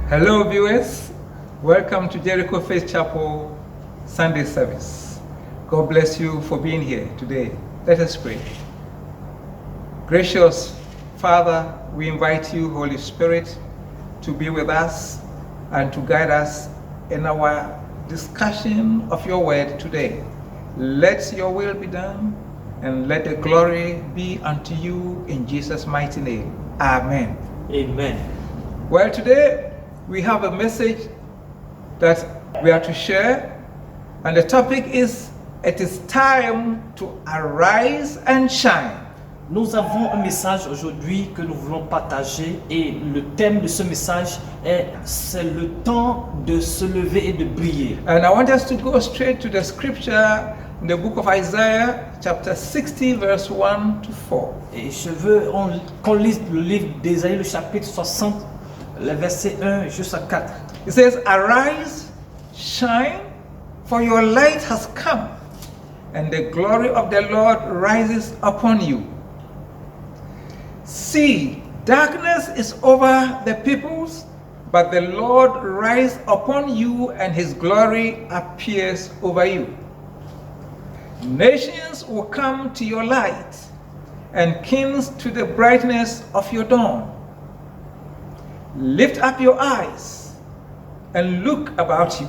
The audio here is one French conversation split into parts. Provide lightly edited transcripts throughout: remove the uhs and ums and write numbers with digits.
Hello viewers, welcome to Jericho Faith Chapel Sunday service. God bless you for being here today. Let us pray. Gracious Father, we invite you, Holy Spirit, to be with us and to guide us in our discussion of your word today. Let your will be done and let the glory be unto you in Jesus' mighty name. Amen. Amen. Well, today we have a message that we are to share, and the topic is, it is time to arise and shine. Nous avons un message aujourd'hui que nous voulons partager et le thème de ce message est c'est le temps de se lever et de briller. And I want us to go straight to the scripture in the book of Isaiah, chapter 60, verse 1 to 4. Et je veux qu'on lise le livre d'Ésaïe, le chapitre 60, le verset 1 jusqu'à 4. It says, "Arise, shine, for your light has come, and the glory of the Lord rises upon you. See, darkness is over the peoples, but the Lord rises upon you, and his glory appears over you. Nations will come to your light, and kings to the brightness of your dawn. Lift up your eyes and look about you.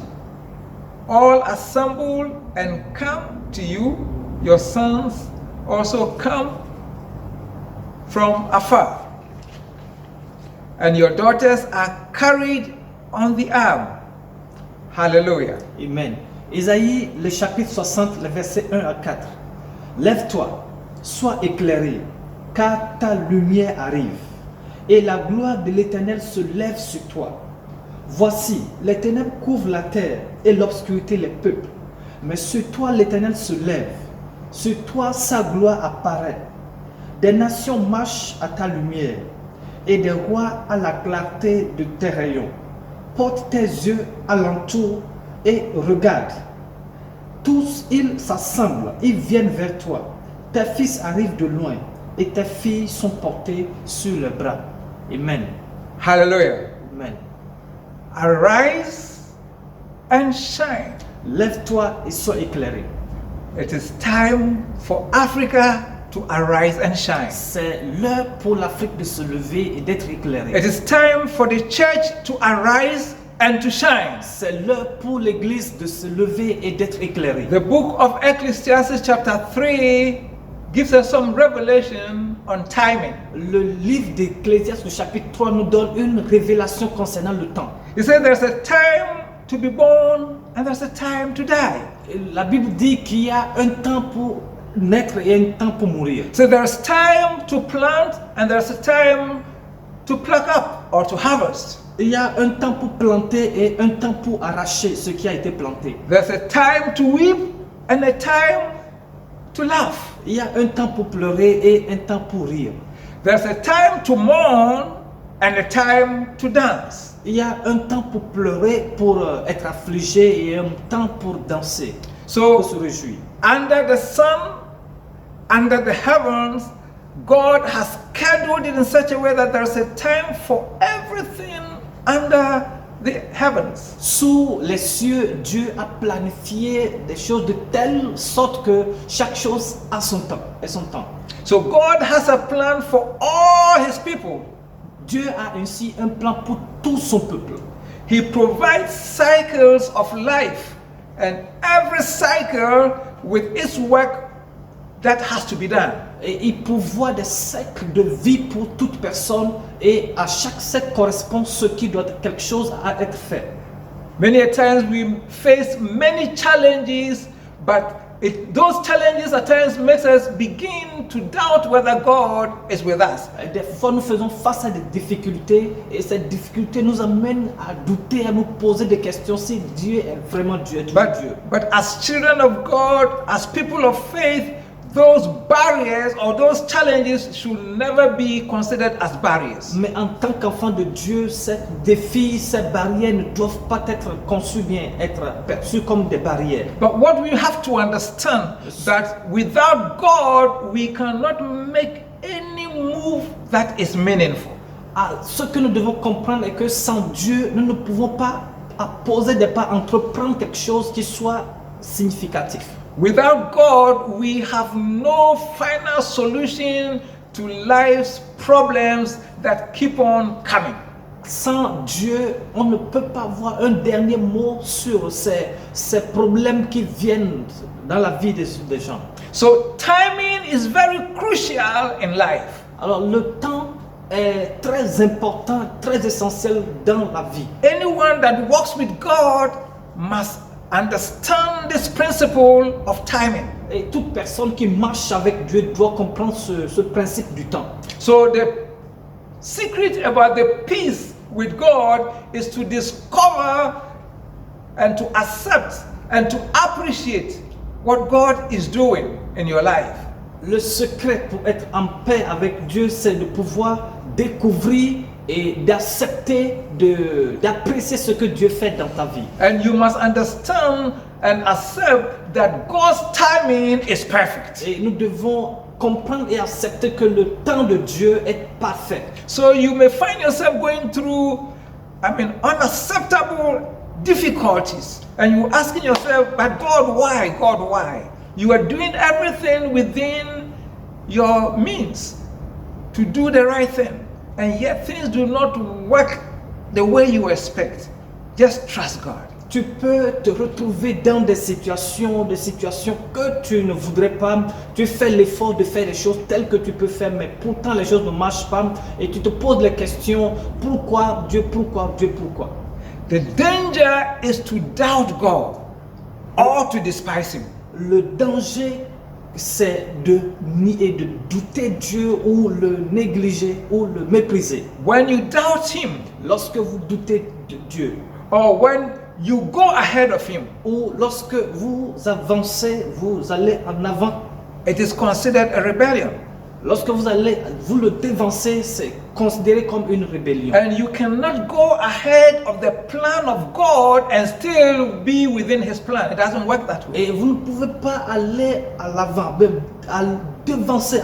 All assemble and come to you. Your sons also come from afar, and your daughters are carried on the arm." Hallelujah. Amen. Ésaïe, le chapitre 60, le verset 1 à 4. Lève-toi, sois éclairé, car ta lumière arrive, et la gloire de l'Éternel se lève sur toi. Voici, les ténèbres couvrent la terre et l'obscurité les peuples. Mais sur toi l'Éternel se lève, sur toi sa gloire apparaît. Des nations marchent à ta lumière, et des rois à la clarté de tes rayons. Porte tes yeux alentour et regarde. Tous ils s'assemblent, ils viennent vers toi. Tes fils arrivent de loin, et tes filles sont portées sur les bras. Amen. Hallelujah. Amen. Arise and shine. Lève-toi et sois éclairé. It is time for Africa to arise and shine. C'est l'heure pour l'Afrique de se lever et d'être éclairée. It is time for the church to arise and to shine. C'est l'heure pour l'Église de se lever et d'être éclairée. The book of Ecclesiastes chapter 3 gives us some revelation on timing. Le livre d'Ecclésiaste, le chapitre 3, nous donne une révélation concernant le temps. He said there's a time to be born and there's a time to die. La Bible dit qu'il y a un temps pour naître et un temps pour mourir. So there's time to plant and there's a time to pluck up or to harvest. Il y a un temps pour planter et un temps pour arracher ce qui a été planté. There's a time to weep and a time to laugh. Il y a un temps pour pleurer et un temps pour rire. There's a time to mourn and a time to dance. Il y a un temps pour pleurer, pour être affligé et un temps pour danser, pour se So réjouir. under the sun, under the heavens, God has scheduled it in such a way that there's a time for everything under the heavens. Sous les cieux, Dieu a planifié des choses de telle sorte que chaque chose a son temps et son temps. So God has a plan for all his people. Dieu a ainsi un plan pour tout son peuple. He provides cycles of life, and every cycle with its work that has to be done. Et il pourvoit des cercles de vie pour toute personne et à chaque cercle correspond ce qui doit quelque chose à être fait. Many a times we face many challenges, but those challenges at times makes us begin to doubt whether God is with us. Et des fois nous faisons face à des difficultés et ces difficultés nous amènent à douter, à nous poser des questions si Dieu est vraiment Dieu, Dieu. But as children of God, as people of faith, those barriers or those challenges should never be considered as barriers. Mais en tant qu'enfant de Dieu, ces défis, ces barrières ne doivent pas être conçus bien, être perçus comme des barrières. But what we have to understand that without God, we cannot make any move that is meaningful. ce que nous devons comprendre est que sans Dieu, nous ne pouvons pas poser des pas, entreprendre quelque chose qui soit significatif. Without God, we have no final solution to life's problems that keep on coming. Sans Dieu, on ne peut pas avoir un dernier mot sur ces problèmes qui viennent dans la vie des gens. So timing is very crucial in life. Alors le temps est très important, très essentiel dans la vie. Anyone that walks with God must understand this principle of timing. Et toute personne qui marche avec Dieu doit comprendre ce principe du temps. So the secret about the peace with God is to discover and to accept and to appreciate what God is doing in your life. Le secret pour être en paix avec Dieu, c'est de pouvoir découvrir et d'accepter, d'apprécier ce que Dieu fait dans ta vie. And you must understand and accept that God's timing is perfect. Et nous devons comprendre et accepter que le temps de Dieu est parfait. So you may find yourself going through, unacceptable difficulties, and you're asking yourself, but God, why? God, why? You are doing everything within your means to do the right thing, and yet things do not work the way you expect. Just trust God. Tu peux te retrouver dans des situations que tu ne voudrais pas. Tu fais l'effort de faire les choses telles que tu peux faire, mais pourtant les choses ne marchent pas. Et tu te poses les questions, pourquoi Dieu, pourquoi Dieu, pourquoi? The danger is to doubt God or to despise Him. Le danger, c'est de nier, de douter Dieu ou le négliger ou le mépriser. When you doubt Him, Lorsque vous doutez de Dieu, or when you go ahead of Him, ou lorsque vous avancez, vous allez en avant, it is considered a rebellion. lorsque vous le dévancez, c'est considéré comme une rébellion. And you cannot go ahead of the plan of God and still be within His plan. It doesn't work that way. Et vous ne pouvez pas aller à l'avant, à devancer.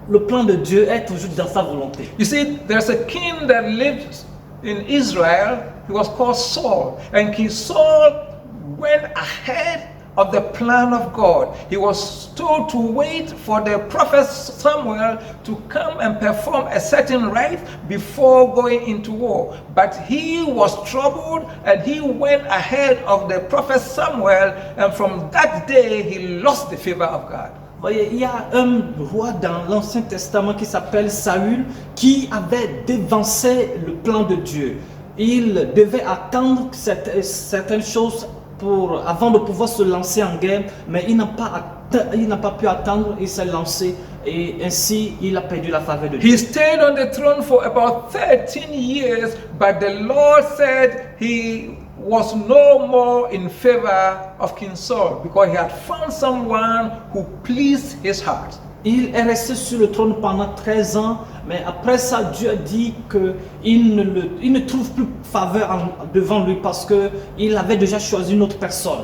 Le plan de Dieu est toujours dans sa volonté. You see, there's a king that lived in Israel. He was called Saul. And King Saul went ahead of the plan of God. He was told to wait for the prophet Samuel to come and perform a certain rite before going into war. But he was troubled and he went ahead of the prophet Samuel, and from that day he lost the favor of God. Voyez, il y a un roi dans l'Ancien Testament qui s'appelle Saül qui avait dévancé le plan de Dieu. Il devait attendre certaines choses avant de pouvoir se lancer en guerre, mais il n'a pas pu attendre, il s'est lancé et ainsi il a perdu la faveur de Dieu. He stayed on the throne for about 13 years, but the Lord said he was no more in favor of King Saul because he had found someone who pleased his heart. Il est resté sur le trône pendant 13 ans, mais après ça, Dieu a dit qu'il ne trouve plus faveur devant lui parce qu'il avait déjà choisi une autre personne.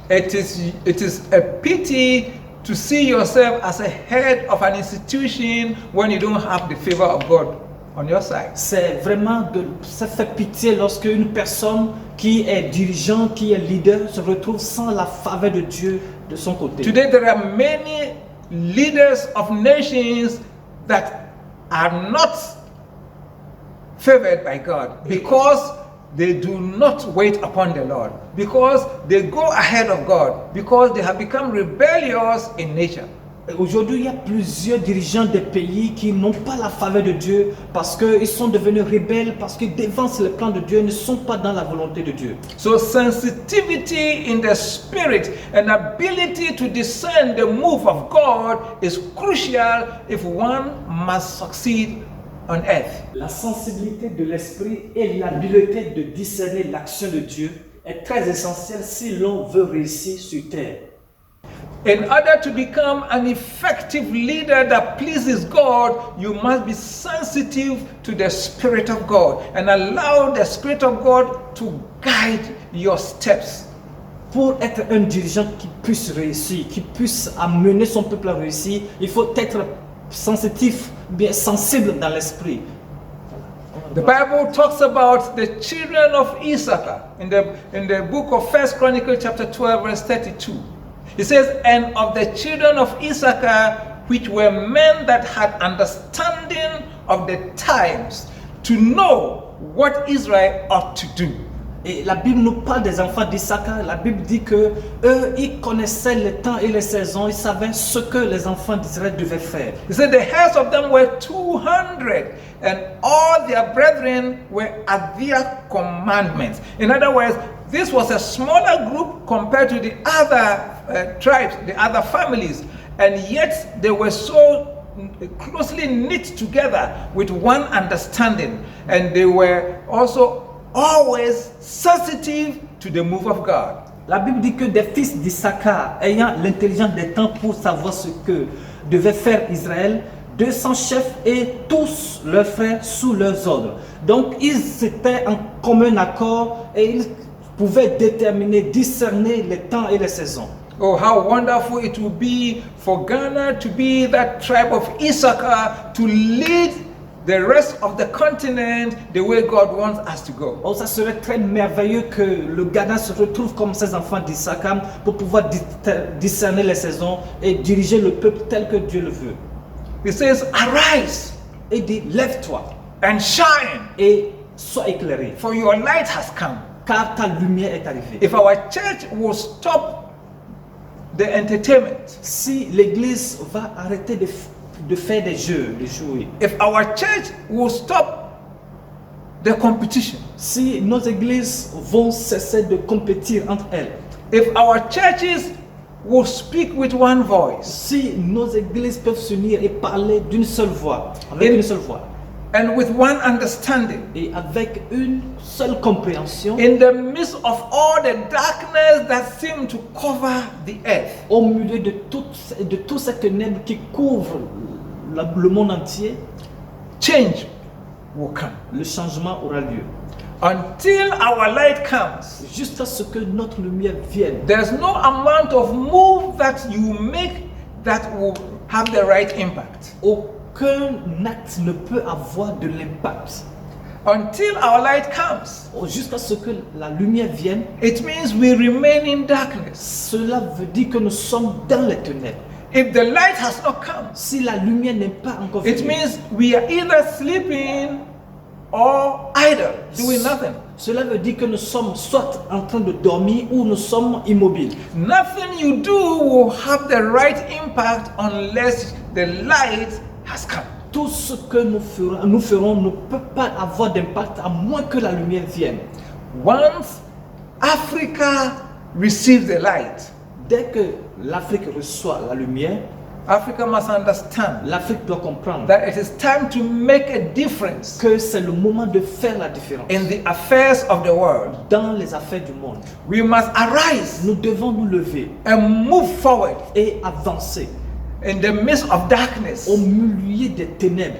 It is a pity to see yourself as a head of an institution when you don't have the favor of God on your side. Ça fait pitié lorsque une personne qui est dirigeant, qui est leader, se retrouve sans la faveur de Dieu de son côté. Today there are many leaders of nations that are not favored by God because they do not wait upon the Lord, because they go ahead of God, because they have become rebellious in nature. Aujourd'hui, il y a plusieurs dirigeants des pays qui n'ont pas la faveur de Dieu parce qu'ils sont devenus rebelles, parce qu'ils dévancent le plan de Dieu, ne sont pas dans la volonté de Dieu. So sensitivity in the spirit and ability to discern the move of God is crucial if one must succeed on earth. La sensibilité de l'esprit et l'habileté de discerner l'action de Dieu est très essentielle si l'on veut réussir sur terre. In order to become an effective leader that pleases God, you must be sensitive to the Spirit of God and allow the Spirit of God to guide your steps. Pour être un dirigeant qui puisse réussir, qui puisse amener son peuple à réussir, il faut être sensitif, bien sensible dans l'esprit. The Bible talks about the children of Issachar in the book of 1 Chronicles chapter 12 verse 32. It says, and of the children of Issachar, which were men that had understanding of the times, to know what Israel ought to do. Et la Bible nous parle des enfants d'Issachar. La Bible dit que eux, ils connaissaient les temps et les saisons. Ils savaient ce que les enfants d'Israël devaient faire. He said the heads of them were 200, and all their brethren were at their commandments. In other words, this was a smaller group compared to the other tribes, the other families, and yet they were so closely knit together with one understanding, and they were also always sensitive to the move of God. La Bible dit que des fils d'Issachar, ayant l'intelligence des temps pour savoir ce que devait faire Israël, 200 chefs et tous leurs frères sous leurs ordres. Donc ils étaient en commun accord et ils pouvaient déterminer, discerner les temps et les saisons. Oh, how wonderful it would be for Ghana to be that tribe of Issachar, to lead the rest of the continent the way God wants us to go. Oh, ça serait très merveilleux que le Ghana se retrouve comme ces enfants d'Issachar pour pouvoir discerner les saisons et diriger le peuple tel que Dieu le veut. It says, arise Et dit, lève-toi and shine, et sois éclairé, for your light has come. car ta lumière est arrivée. If our church will stop the entertainment, Si l'église va arrêter de faire des jeux, de jouer, if our church will stop the competition, si nos églises vont cesser de compétir entre elles, if our churches will speak with one voice, si nos églises peuvent s'unir et parler d'une seule voix, avec Et- une seule voix, and with one understanding, et avec une seule compréhension, in the midst of all the darkness that seem to cover the earth, au milieu de tous ces ténèbres qui couvrent le monde entier, change will come. le changement aura lieu. Until our light comes, Jusqu'à ce que notre lumière vienne, there's no amount of move that you make that will have the right impact. aucun acte ne peut avoir de l'impact. Until our light comes, Jusqu'à ce que la lumière vienne, it means we remain in darkness. cela veut dire que nous sommes dans les ténèbres. If the light has not come, Si la lumière n'est pas encore it venue, means we are either sleeping or idle, doing nothing. cela veut dire que nous sommes soit en train de dormir ou nous sommes immobiles. Nothing you do will have the right impact unless the light has come. Tout ce que nous ferons ne peut pas avoir d'impact à moins que la lumière vienne. Once Africa receives the light, Dès que l'Afrique reçoit la lumière, Africa must understand l'Afrique doit comprendre that it is time to make a difference que c'est le moment de faire la différence in the affairs of the world. dans les affaires du monde. We must arise Nous devons nous lever and move forward et avancer in the midst of darkness. au milieu des ténèbres.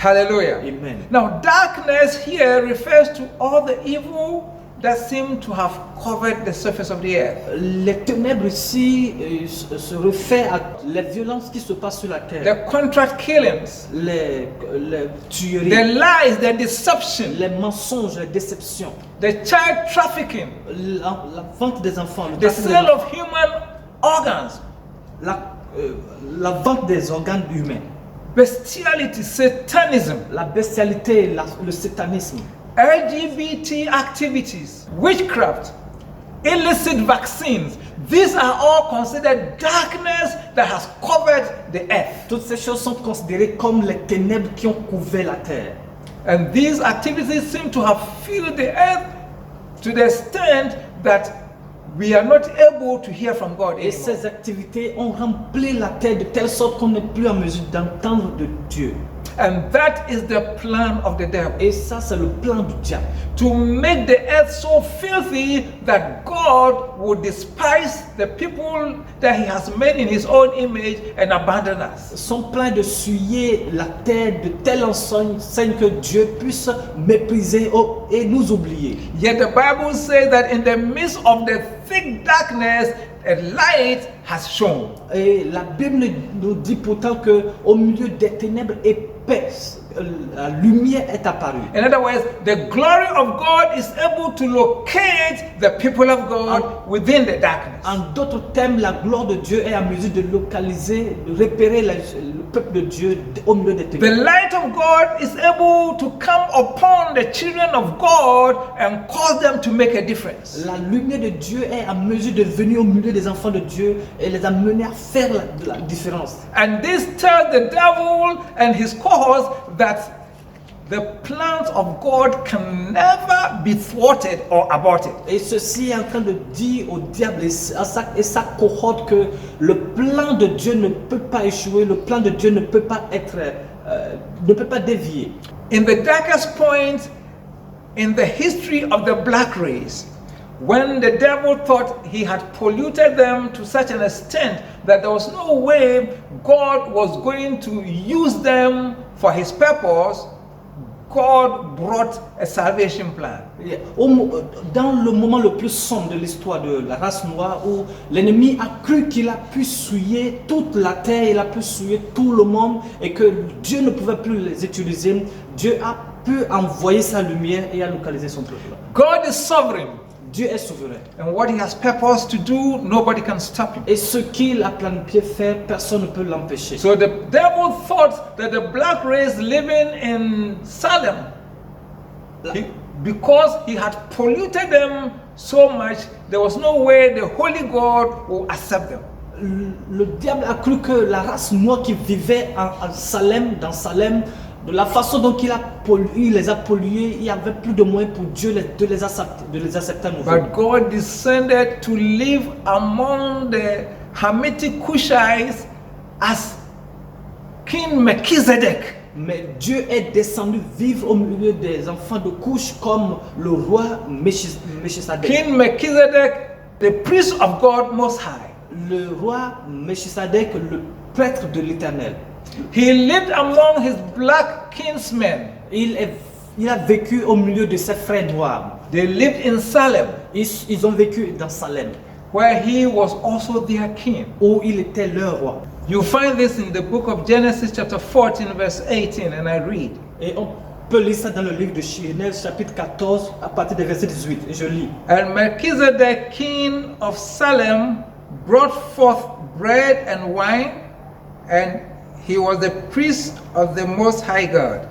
Hallelujah. Amen. Now, darkness here refers to all the evil that seem to have covered the surface of the earth. Les ténèbres ici se réfèrent à les violences qui se passent sur la terre, The contract killings, les tueries, the lies, the deception, les mensonges, les déceptions, the child trafficking, la vente des enfants, le the trafic des sale enfants, of human organs, la vente des organes humains, bestiality, satanism, la bestialité, le satanisme, LGBT activities, witchcraft, illicit vaccines. These are all considered darkness that has covered the earth. toutes ces choses sont considérées comme les ténèbres qui ont couvert la terre. And these activities seem to have filled the earth to the extent that we are not able to hear from God Et anymore. ces activités ont rempli la terre de telle sorte qu'on n'est plus en mesure d'entendre de Dieu. And that is the plan of the devil. Et ça, c'est le plan du diable. To make the earth so filthy that God would despise the people that he has made in his own image and abandon us. Son plan est de souiller la terre de telle enseigne que Dieu puisse mépriser et nous oublier. Yet the Bible says that in the midst of the thick darkness, a light has shone. Et la Bible nous dit pourtant que au milieu des ténèbres épaisses, la lumière est apparue. In other words, the glory of God is able to locate the people of God within the darkness. En d'autres termes, la gloire de Dieu est en mesure de localiser, de repérer le peuple de Dieu au milieu des The ténèbres. light of God is able to come upon the children of God and cause them to make a difference. La lumière de Dieu est en mesure de venir au milieu des enfants de Dieu et les amener à faire la différence. And this tells the devil and his cohorts that the plans of God can never be thwarted or aborted. Et ceci est en train de dire au diable et sa cohorte que le plan de Dieu ne peut pas échouer, le plan de Dieu ne peut pas être, ne peut pas dévier. In the darkest point in the history of the black race, when the devil thought he had polluted them to such an extent that there was no way God was going to use them for his purpose, God brought a salvation plan. Dans le moment le plus sombre de l'histoire de la race noire, où l'ennemi a cru qu'il a pu souiller toute la terre, il a pu souiller tout le monde et que Dieu ne pouvait plus les utiliser, Dieu a pu envoyer sa lumière et a localisé son peuple. God is sovereign. Dieu est souverain. And what he has purposed to do, nobody can stop him. Et ce qu'il a planifié faire, personne ne peut l'empêcher. So the devil thought that the black race living in Salem, because he had polluted them so much, there was no way the Holy God will accept them. Le diable a cru que la race noire qui vivait en Salem, dans Salem, de la façon dont il les a pollués, il n'y avait plus de moyens pour Dieu de les accepter à nouveau. But God descended to live among the Hamitic Cushites as King Melchizedek. Mais Dieu est descendu vivre au milieu des enfants de Cush comme le roi Melchisedec. King Melchizedek, the priest of God Most High. Le roi Melchisedec, le prêtre de l'Éternel. He lived among his black kinsmen. Il a vécu au milieu de ses frères noirs. They lived in Salem, Ils ont vécu dans Salem, where he was also their king. où il était leur roi. You find this in the book of Genesis chapter 14 verse 18, and I read. Et on peut lire ça dans le livre de Genèse chapitre 14 à partir du verset 18. Et je lis. And Melchizedek, king of Salem, brought forth bread and wine, and he was the priest of the Most High God.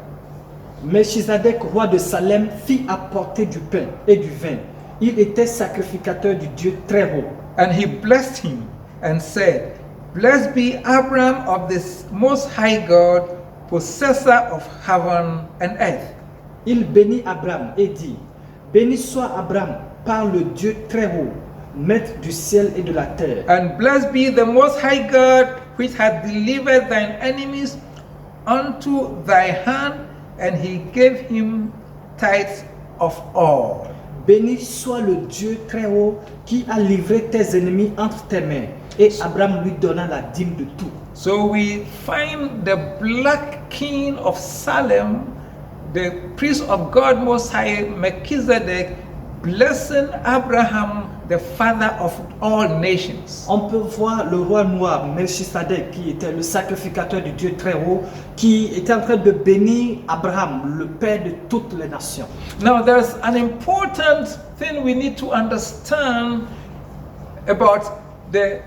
Melchisedec, roi de Salem, fit apporter du pain et du vin. Il était sacrificateur du Dieu très haut. And he blessed him and said, Blessed be Abram of this Most High God, possessor of heaven and earth. Il bénit Abraham et dit, Béni soit Abraham par le Dieu très haut, maître du ciel et de la terre. And blessed be the Most High God, which hath delivered thine enemies unto thy hand, and he gave him tithes of all. Béni soit le Dieu très haut qui a livré tes ennemis entre tes mains. Et Abraham lui donna la dîme de tout. So we find the black king of Salem, the priest of God Most High, Melchizedek, blessing Abraham, the father of all nations. On peut voir le roi noir Melchisedec, qui était le sacrificateur du Dieu très haut, qui était en train de bénir Abraham, le père de toutes les nations. Now there's an important thing we need to understand about the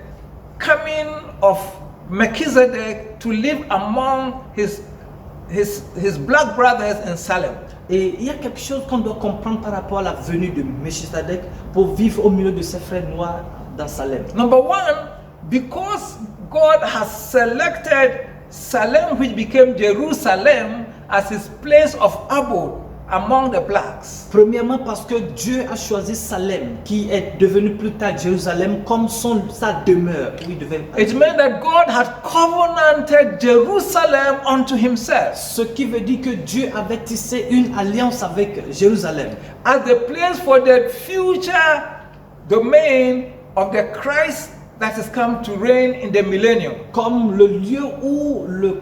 coming of Melchizedek to live among his black brothers in Salem. Et il y a quelque chose qu'on doit comprendre par rapport à la venue de Melchisedec pour vivre au milieu de ses frères noirs dans Salem. Number one, because God has selected Salem, which became Jerusalem, as his place of abode among the blacks. Premièrement parce que Dieu a choisi Salem, qui est devenu plus tard Jérusalem, comme sa demeure où il devait. It meant that God had covenanted Jerusalem unto himself. Ce qui veut dire que Dieu avait tissé une alliance avec Jérusalem. As the place for the future domain of the Christ that is come to reign in the millennium. Comme le lieu où le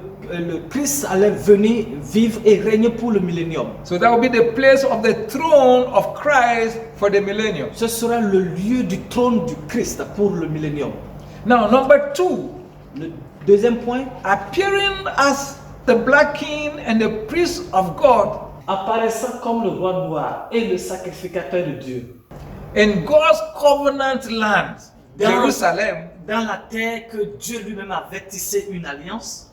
Christ allait venir vivre et régner pour le millénium. So that will be the place of the throne of Christ for the millennium. Ce sera le lieu du trône du Christ pour le millénium. Now, number two, Le deuxième point, appearing as the black king and the priest of God apparaissant comme le roi noir et le sacrificateur de Dieu, in God's covenant land, Jerusalem, dans la terre que Dieu lui-même avait tissé une alliance,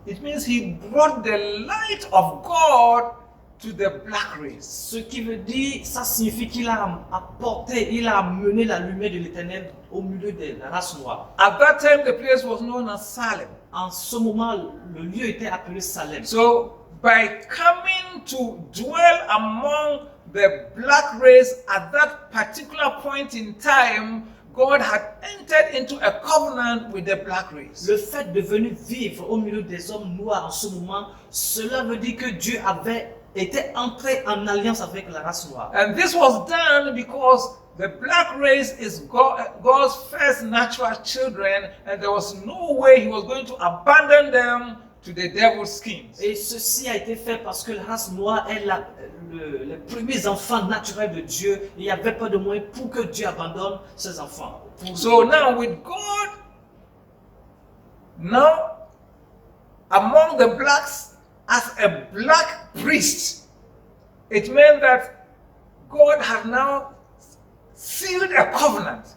it means he brought the light of God to the black race. ce qui veut dire, ça signifie qu'il a apporté, il a amené la lumière de l'Éternel au milieu de la race noire. At that time, the place was known as Salem. En ce moment, le lieu était appelé Salem. So, by coming to dwell among the black race at that particular point in time, God had entered into a covenant with the black race. Le fait de venir vivre au milieu des hommes noirs en ce moment, cela veut dire que Dieu avait été entré en alliance avec la race noire. And this was done because the black race is God's first natural children, and there was no way he was going to abandon them to the devil's schemes. Et ceci a été fait parce que la race noire est les premiers enfants naturels de Dieu. Il n'y avait pas de moyen pour que Dieu abandonne ses enfants. So now with God, now among the blacks as a black priest, it meant that God had now sealed a covenant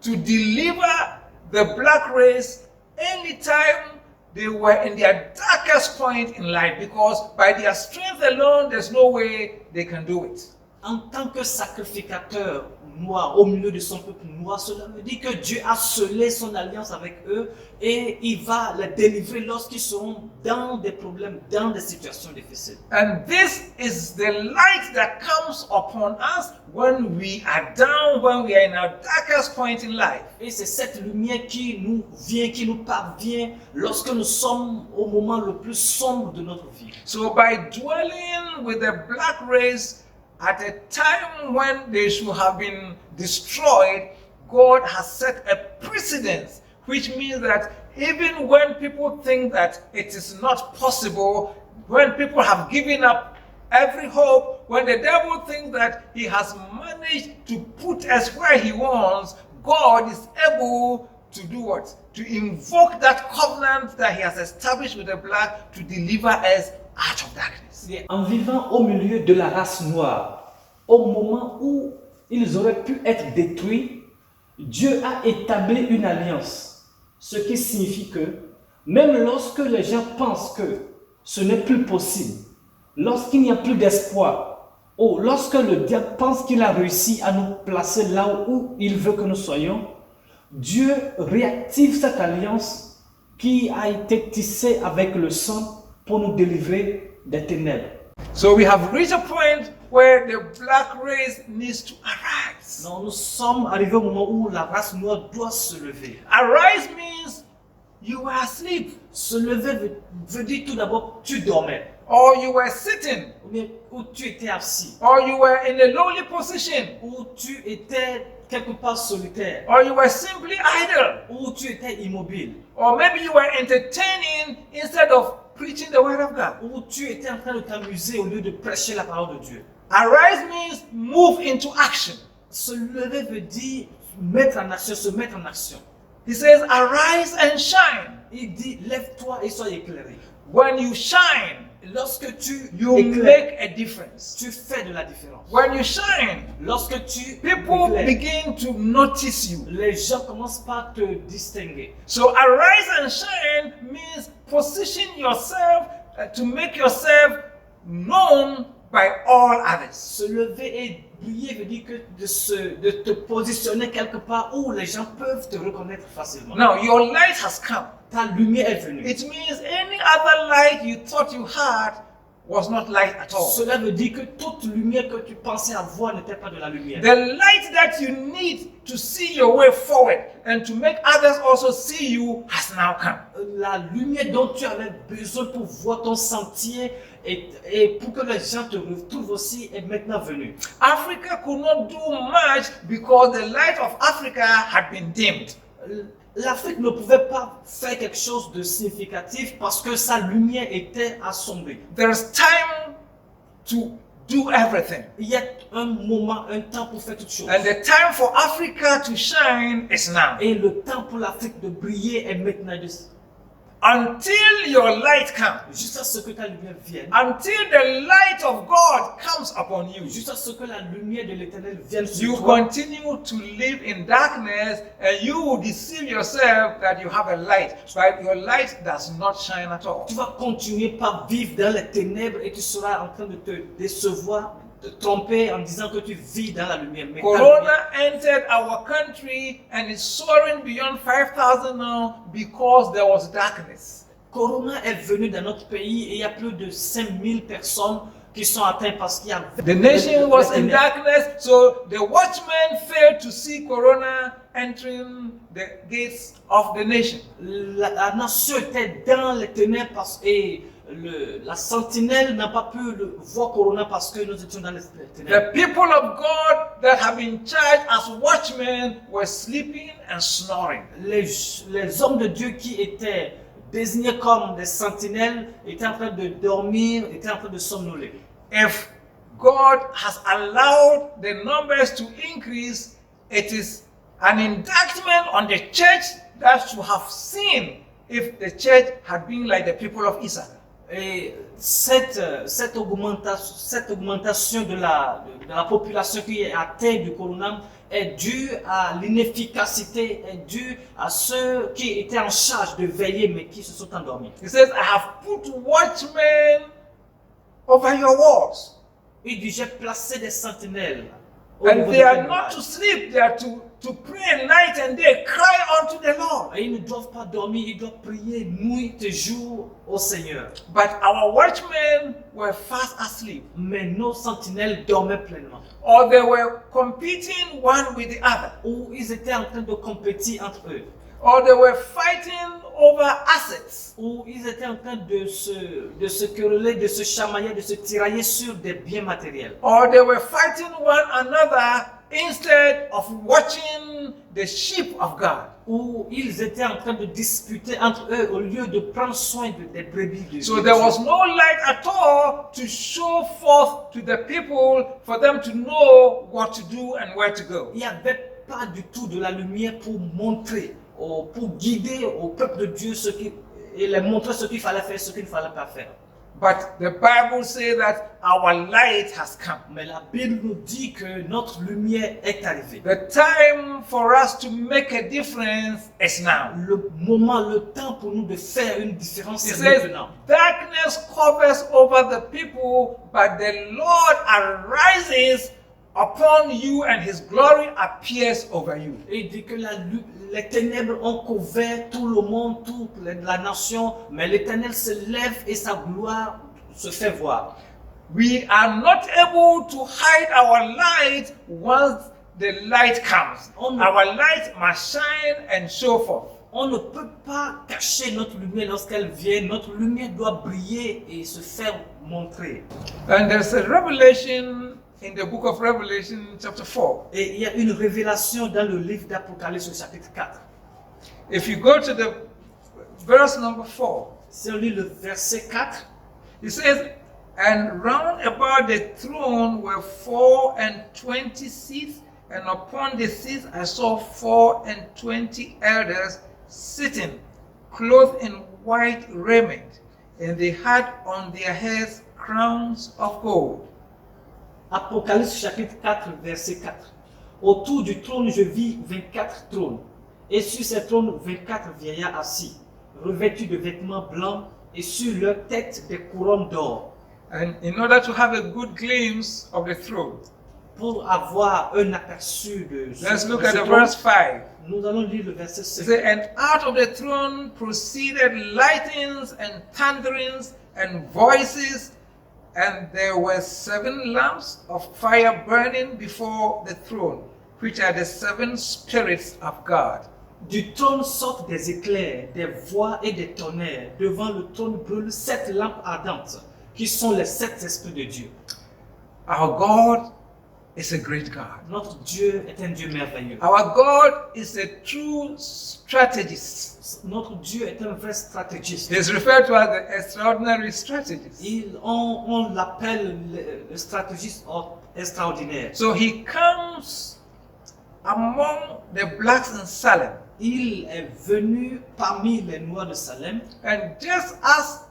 to deliver the black race anytime they were in their darkest point in life, because by their strength alone, there's no way they can do it. En tant que sacrificateur noir au milieu de son peuple noir, cela veut dire que Dieu a scellé son alliance avec eux et il va les délivrer lorsqu'ils seront dans des problèmes, dans des situations difficiles. And this is the light that comes upon us when we are down, when we are in our darkest point in life. Et c'est cette lumière qui nous vient, qui nous parvient lorsque nous sommes au moment le plus sombre de notre vie. So by dwelling with the black race at a time when they should have been destroyed, God has set a precedent, which means that even when people think that it is not possible, when people have given up every hope, when the devil thinks that he has managed to put us where he wants, God is able to do what? To invoke that covenant that he has established with the black to deliver us out of darkness. En vivant au milieu de la race noire, au moment où ils auraient pu être détruits, Dieu a établi une alliance. Ce qui signifie que même lorsque les gens pensent que ce n'est plus possible, lorsqu'il n'y a plus d'espoir, ou lorsque le diable pense qu'il a réussi à nous placer là où il veut que nous soyons, Dieu réactive cette alliance qui a été tissée avec le sang pour nous délivrer des ténèbres. So we have reached a point where the black race needs to arise. Non, nous sommes arrivés au moment où la race noire doit se lever. Arise means you were asleep, Se lever veut dire tout d'abord tu dormais, or you were sitting, ou bien où tu étais assis, or you were in a lowly position, où tu étais quelque part solitaire, or you were simply idle, où tu étais immobile, or maybe you were entertaining instead of preaching the word of God. où tu étais en train de t'amuser au lieu de prêcher la parole de Dieu. Arise means move into action. Se lever veut dire mettre en action, se mettre en action. He says, arise and shine. Il dit lève-toi et sois éclairé. When you shine, Lorsque tu you éclaires, make a difference. tu fais de la différence. When you shine, Lorsque tu people éclaires, begin to notice you. les gens commencent par te distinguer. So arise and shine means position yourself to make yourself known by all others. Se lever et briller veut dire que de te positionner quelque part où les gens peuvent te reconnaître facilement. Now your light has come. Ta lumière est venue. It means any other light you thought you had was not light at all. Cela veut dire que toute lumière que tu pensais avoir n'était pas de la lumière. The light that you need to see your way forward and to make others also see you has now come. La lumière dont tu avais besoin pour voir ton sentier et pour que les gens te retrouvent aussi est maintenant venue. Africa could not do much because the light of Africa had been dimmed. L'Afrique ne pouvait pas faire quelque chose de significatif parce que sa lumière était assombrie. There's time to do everything. Il y a un moment, un temps pour faire toutes choses. And the time for Africa to shine is now. Et le temps pour l'Afrique de briller est maintenant. until your light comes. Jusqu'à ce que ta lumière vienne. Until the light of God comes upon you. Jusqu'à ce que la lumière de l'Éternel vienne sur You toi. continue to live in darkness and you will deceive yourself that you have a light, but your light does not shine at all. Tu vas continuer par vivre dans les ténèbres et tu seras en train de te décevoir, de te tromper en disant que tu vis dans la lumière. Mais ta lumière- Corona entered our country and is soaring beyond 5,000 now because there was darkness. Corona est venu dans notre pays et il y a plus de 5000 personnes qui sont atteintes parce qu'il y a... The nation was in ténèbres. darkness, so the watchmen failed to see Corona entering the gates of the nation. La nation était dans les ténèbres et la sentinelle n'a pas pu voir Corona parce que nous étions dans les ténèbres. The people of God that have been charged as watchmen were sleeping and snoring. Les hommes de Dieu qui étaient désignés comme des sentinelles étaient en train de dormir, étaient en train de somnoler. If God has allowed the numbers to increase, it is an indictment on the church that should have seen if the church had been like the people of Israel. Et cette augmentation de la population qui est atteinte du corona est due à l'inefficacité, est due à ceux qui étaient en charge de veiller mais qui se sont endormis. He says, I have put watchmen over your walls. Il dit, j'ai placé des sentinelles. And they are not to sleep, they are to pray night and day, cry unto the Lord. Et ils ne doivent pas dormir, ils doivent prier nuit et jour au Seigneur. But our watchmen were fast asleep, Mais nos sentinelles dormaient pleinement. or they were competing one with the other, Ou ils étaient en train de compétir entre eux. or they were fighting over assets, Ou ils étaient en train de se quereller, de se chamailler, de se tirailler sur des biens matériels. or they were fighting one another instead of watching the sheep of God. Où ils étaient en train de disputer entre eux au lieu de prendre soin des brebis de So de there Dieu. was no light at all to show forth to the people for them to know what to do and where to go. Il n'y avait pas du tout de la lumière pour montrer, pour guider au peuple de Dieu et leur montrer ce qu'il fallait faire, ce qu'il ne fallait pas faire. But the Bible says that our light has come. Mais la Bible nous dit que notre lumière est arrivée. The time for us to make a difference is now. Le moment, le temps pour nous de faire une différence, It c'est says, maintenant. darkness covers over the people, but the Lord arises upon you and his glory appears over you. Et il dit que les ténèbres ont couvert tout le monde, toute la nation, mais l'Éternel se lève et sa gloire se fait voir. We are not able to hide our light once the light comes. Our light must shine and show forth. On ne peut pas cacher notre lumière lorsqu'elle vient. Notre lumière doit briller et se faire montrer. And there's a revelation in the book of Revelation chapter 4. Et il y a une révélation dans le livre d'Apocalypse au chapitre 4. If you go to the verse number 4, Si on lit le verset 4, it says, and round about the throne were 24 seats, and upon the seats I saw 24 elders sitting, clothed in white raiment, and they had on their heads crowns of gold. Apocalypse chapitre 4, verset 4. Autour du trône, je vis 24 trônes, et sur ces trônes, 24 vieillards assis, revêtus de vêtements blancs, et sur leur tête des couronnes d'or. And in order to have a good glimpse of the throne, Pour avoir un aperçu de let's look de at ce the trône, verse 5. nous allons lire le verset It 5. says, and out of the throne proceeded lightnings and thunderings and voices, and there were 7 lamps of fire burning before the throne, which are the 7 spirits of God. Du trône sortent des éclairs, des voix et des tonnerres. Devant le trône brûlent 7 lampes ardentes, qui sont les 7 esprits de Dieu. Our God is a great God. Notre Dieu est un Dieu merveilleux. Our God is a true strategist. Notre Dieu est un vrai stratégiste. He is referred to as the extraordinary strategist. On l'appelle le stratégiste extraordinaire. So he comes among the blacks in Salem. il est venu parmi les Noirs de Salem. And just as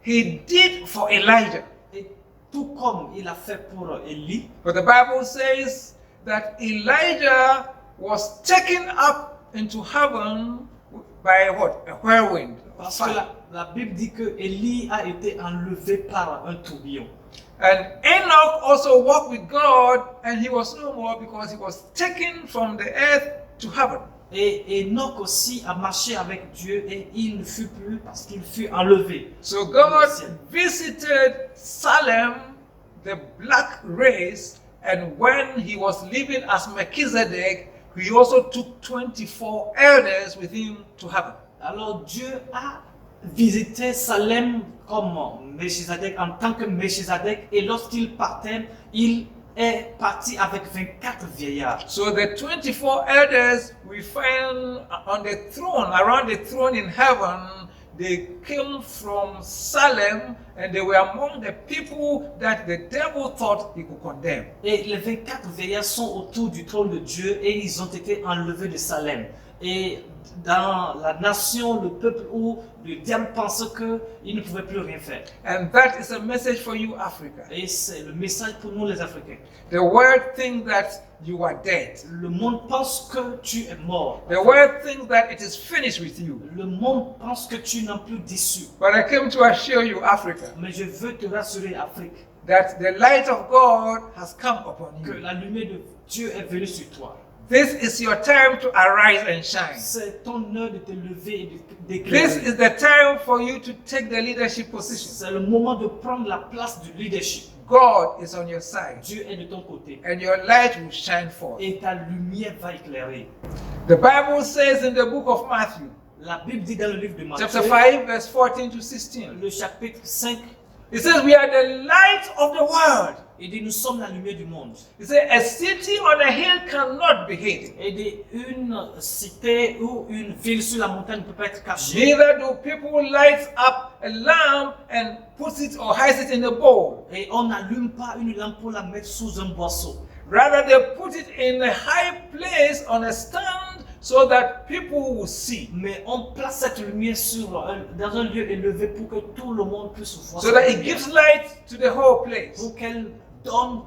he did for Elijah, Et tout comme il a fait pour Élie, but the Bible says that Elijah was taken up into heaven by what? A whirlwind. parce que la Bible dit que Élie a été enlevé par un tourbillon. And Enoch also walked with God, and he was no more because he was taken from the earth to heaven. Et Enoch aussi a marché avec Dieu et il ne fut plus parce qu'il fut enlevé. So God visited Salem, the black race, and when he was living as Melchizedek, he also took 24 elders with him to heaven. Alors Dieu a visité Salem comme Melchizedek, en tant que Melchizedek, et lorsqu'il partait, il est parti avec 24 vieillards. So the 24 elders we find on the throne, around the throne in heaven, they came from Salem, and they were among the people that the devil thought he could condemn. Et les 24 vieillards sont autour du trône de Dieu et ils ont été enlevés de Salem. Et dans la nation, le peuple où le diable pensait qu'il ne pouvait plus rien faire. And that is a message for you, Africa. Et c'est le message pour nous les Africains. The world thinks that you are dead. Le monde pense que tu es mort. The world thinks that it is finished with you. Le monde pense que tu n'as plus d'issue. But I came to assure you, Africa, Mais je veux te rassurer, Afrique, that the light of God has come upon que you. la lumière de Dieu est venue sur toi. This is your time to arise and shine. C'est ton heure de te lever et This d'éclairer. is the time for you to take the leadership position. C'est le moment de prendre la place du leadership. God is on your side, Dieu est de ton côté. and your light will shine forth. Et ta lumière va éclairer. The Bible says in the book of Matthew, La Bible dit dans le livre de Matthieu, chapter 5, verse 14 to 16, le chapitre 5, it says, "We are the light of the world." il dit nous sommes la lumière du monde. It says, "A city on a hill cannot be hidden. Et dit une cité ou une ville sur la montagne ne peut pas être cachée. Neither do people light up a lamp and put it or hide it in a bowl. Et on n'allume pas une lampe pour la mettre sous un boisseau. Rather, they put it in a high place on a stand so that people will see. Mais on place cette lumière dans un lieu élevé pour que tout le monde puisse voir. So that it gives light to the whole place." Pour qu'elle donne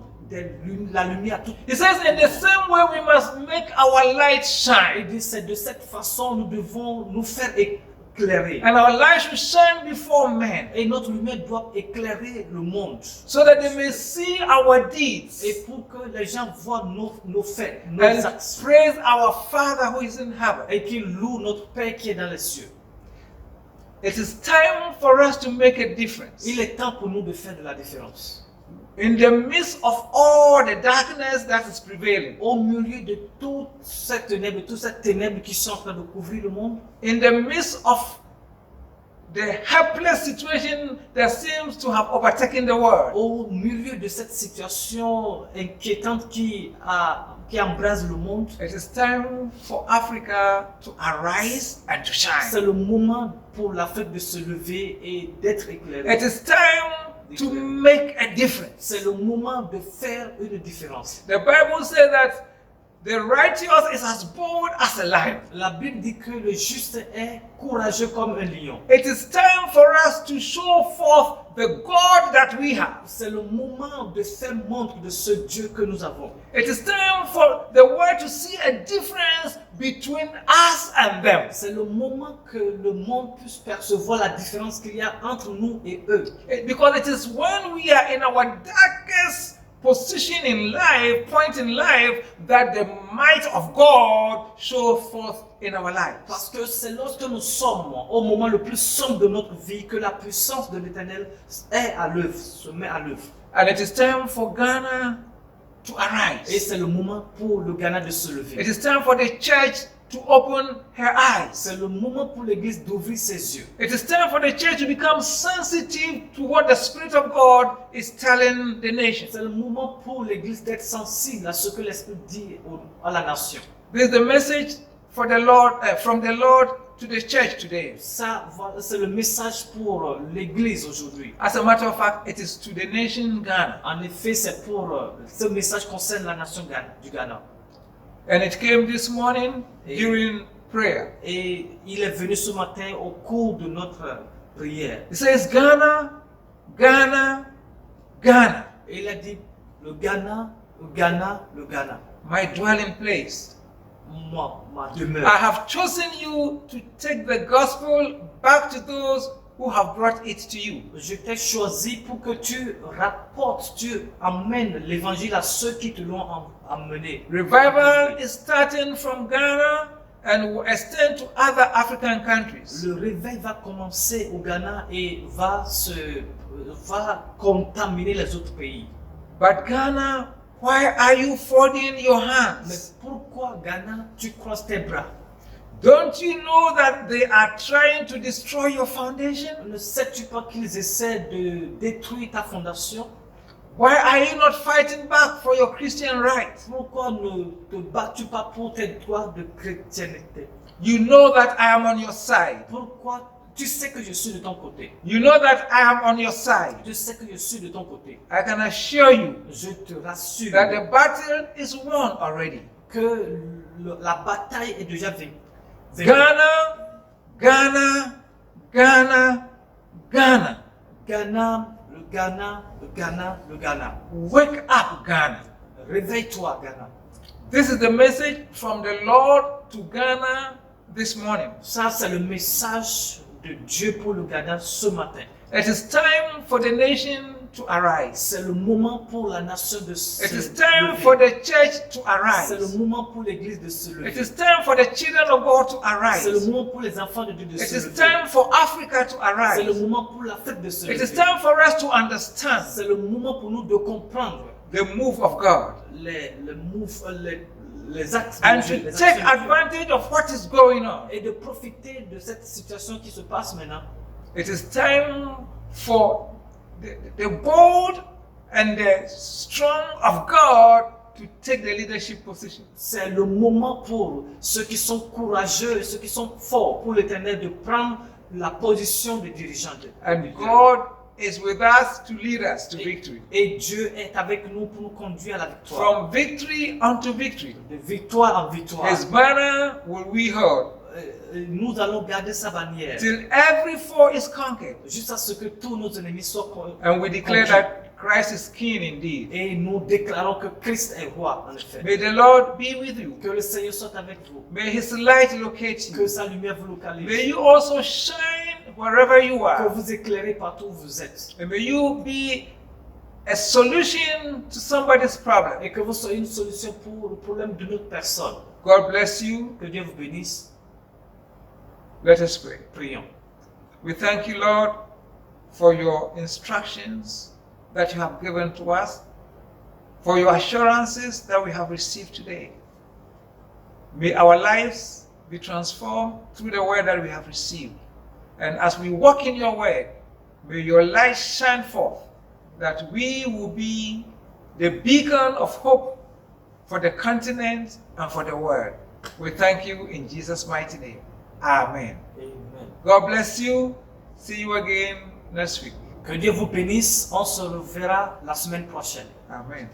la lumière à tout. He says, "In the same way, we must make our light Et shine. dit, c'est de cette façon nous devons nous faire éclairer. And our light should shine before men, Et notre lumière doit éclairer le monde. so that they may see our deeds Et pour que les gens voient nos faits, nos and actes. praise our Father who is in heaven." Et qu'ils louent notre Père qui est dans les cieux. It is time for us to make a difference. Il est temps pour nous de faire de la différence. In the midst of all the darkness that is prevailing, Au milieu de toute cette ténèbre qui sont en train de couvrir le monde, in the midst of the helpless situation that seems to have overtaken the world, au milieu de cette situation inquiétante qui embrase le monde, it is time for Africa to arise and to c'est shine. le moment pour l'Afrique de se lever et d'être éclairée. It is time to make a difference. C'est le moment de faire une différence. The Bible says that the righteous is as bold as a lion. La Bible dit que le juste est courageux comme un lion. It is time for us to show forth the God that we have. C'est le moment de faire montre de ce Dieu que nous avons. It is time for the world to see a difference between us and them. C'est le moment que le monde puisse percevoir la différence qu'il y a entre nous et eux. Because it is when we are in our darkest position in life, point in life, that the might of God shows forth in our lives. Parce que c'est lorsque nous sommes au moment le plus sombre de notre vie que la puissance de l'Éternel est à l'œuvre, se met à l'œuvre. And it is time for Ghana to Et arise. c'est le moment pour le Ghana de se It lever. is time for the church to open her eyes. C'est le moment pour l'Église d'ouvrir ses yeux. It is time for the church to become sensitive to what the Spirit of God is telling the nation. C'est le moment pour l'Église d'être sensible à ce que l'Esprit dit à la nation. This is the message for the Lord, from the Lord to the church today. Ça, voilà, c'est le message pour l'Église aujourd'hui. As a matter of fact, it is to the nation Ghana. En effet, ce message concerne la nation du Ghana. And it came this morning during prayer. Et il est venu ce matin au cours de notre prière. He says, Ghana, Ghana, Ghana, Et il a dit, le Ghana, le Ghana, le Ghana, my dwelling place. moi, ma I demeure. have chosen you to take the gospel back to those who have brought it to you. Je t'ai choisi pour que tu rapportes, tu amènes l'évangile à ceux qui te l'ont amené. Revival is starting from Ghana and will extend to other African countries. Le réveil va commencer au Ghana et va contaminer les autres pays. But Ghana, why are you folding your Mais hands? pourquoi Ghana, tu croises tes bras? Don't you know that they are trying to destroy your foundation? Ne sais-tu pas qu'ils essaient de détruire ta fondation? Why are you not fighting back for your Christian rights? Pourquoi ne te bats-tu pas pour tes droits de chrétienté? You know that I am on your side. Pourquoi? Tu sais que je suis de ton côté. You know that I am on your side. Tu sais que je suis de ton côté. I can assure you Je te rassure that the battle is won already. que la bataille est déjà vaincue. Ghana, Ghana, Ghana, Ghana. Ghana, le Ghana, le Ghana, le Ghana. Wake up, Ghana. Réveille-toi, Ghana. This is the message from the Lord to Ghana this morning. Ça, c'est le message de Dieu pour le Ghana ce matin. It is time for the nation to arise. C'est le moment pour la nation de se It is time lever. for the church to C'est le arise. moment pour l'église de se It lever. is time for the children of God to C'est le arise. moment pour les enfants de Dieu de It se is lever. time for Africa to C'est le arise. moment pour l'Afrique de se It is lever. time for us to understand C'est le moment pour nous de comprendre the move of God les actes de and Dieu, to les take actions de Dieu. advantage of what is going on. Et de profiter de cette situation qui se passe maintenant. It is time for the bold and the strong of God to take the leadership position. C'est le moment pour ceux qui sont courageux, ceux qui sont forts pour l'Éternel de prendre la position de dirigeant. And God is with us to lead us to victory. Et Dieu est avec nous pour nous conduire à la victoire. From victory unto victory. De victoire en victoire. His banner will we hold Nous allons garder sa bannière till every foe is conquered. jusqu'à ce que tous nos ennemis soient And we declare that Christ is king indeed. Et nous déclarons que Christ est roi, en effet. May the Lord be with you. Que le Seigneur soit avec vous. May his light locate Que you. sa lumière vous localise. May you also shine wherever you Que are. vous éclairez partout où vous êtes. And may you be a solution to somebody's problem. Et que vous soyez une solution pour le problème d'une autre personne. God bless you. Que Dieu vous bénisse. Let us pray. Prions. We thank you, Lord, for your instructions that you have given to us, for your assurances that we have received today. May our lives be transformed through the word that we have received. And as we walk in your word, may your light shine forth, that we will be the beacon of hope for the continent and for the world. We thank you in Jesus' mighty name. Amen. Amen. God bless you. See you again next week. Que Dieu vous bénisse. On se reverra la semaine prochaine. Amen.